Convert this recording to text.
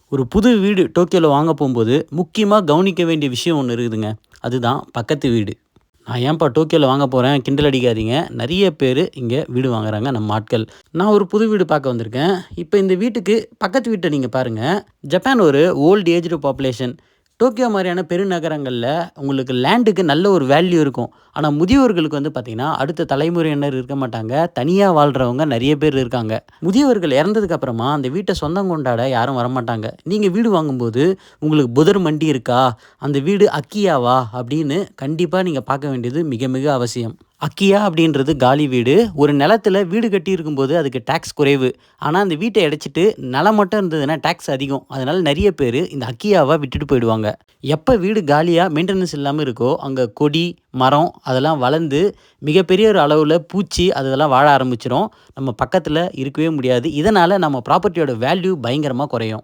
ஒரு புது வீடு டோக்கியோல வாங்க போம்போது, முக்கியமா கவனிக்க வேண்டிய விஷயம் ஒண்ணு இருக்குதுங்க. அதுதான் பக்கத்து வீடு. நான் ஏன்பா டோக்கியோல வாங்க போறேன், கிண்டல் அடிக்காதீங்க. நெறைய பேரு இங்க வீடு வாங்குறாங்க நம்ம ஆட்கள். நான் ஒரு புது வீடு பார்க்க வந்திருக்கேன். இப்ப இந்த வீட்டுக்கு பக்கத்து வீட்ட நீங்க பாருங்க. ஜப்பான் ஒரு ஓல்ட் ஏஜ்டு பாப்புலேஷன். டோக்கியோ மாரியான பெருநகரங்கள்ல உங்களுக்கு லேண்டுக்கு நல்ல ஒரு வேல்யூ இருக்கும். ஆனா முதியோர்களுக்கு வந்து பார்த்தீங்கன்னா, அடுத்த தலைமுறையினர் இருக்க மாட்டாங்க. தனியா வாழ்றவங்க நெறைய பேர் இருக்காங்க. முதியவர்கள் இறந்ததுக்கு அப்புறமா அந்த வீட்ட சொந்தம் கொண்டாட யாரும் வரமாட்டாங்க. நீங்க வீடு வாங்கும்போது, உங்களுக்கு புதர் மண்டி இருக்கா? அந்த வீடு அக்கியாவா? அப்படின்னு கண்டிப்பா நீங்க பார்க்க வேண்டியது மிக மிக அவசியம். அக்கியா அப்படின்றது காலி வீடு. ஒரு நிலத்தில வீடு கட்டியிருக்கும்போது அதுக்கு டாக்ஸ் குறைவு. ஆனா அந்த வீட்ட இடிச்சிட்டு நிலம் மட்டும் இருந்ததுன்னா டாக்ஸ் அதிகம். அதனால நெறைய பேரு இந்த அக்கியாவ விட்டுட்டு போயிடுவாங்க. எப்ப வீடு காலியா மெயின்டனன்ஸ் இல்லாம இருக்கோ, அங்க கொடி, மரம் அதெல்லாம் வளர்ந்து மிகப்பெரிய ஒரு அளவுல பூச்சி அதெல்லாம் வாழ ஆரம்பிச்சுரும். நம்ம பக்கத்துல இருக்கவே முடியாது. இதனால நம்ம ப்ராப்பர்ட்டியோட வேல்யூ பயங்கரமா குறையும்.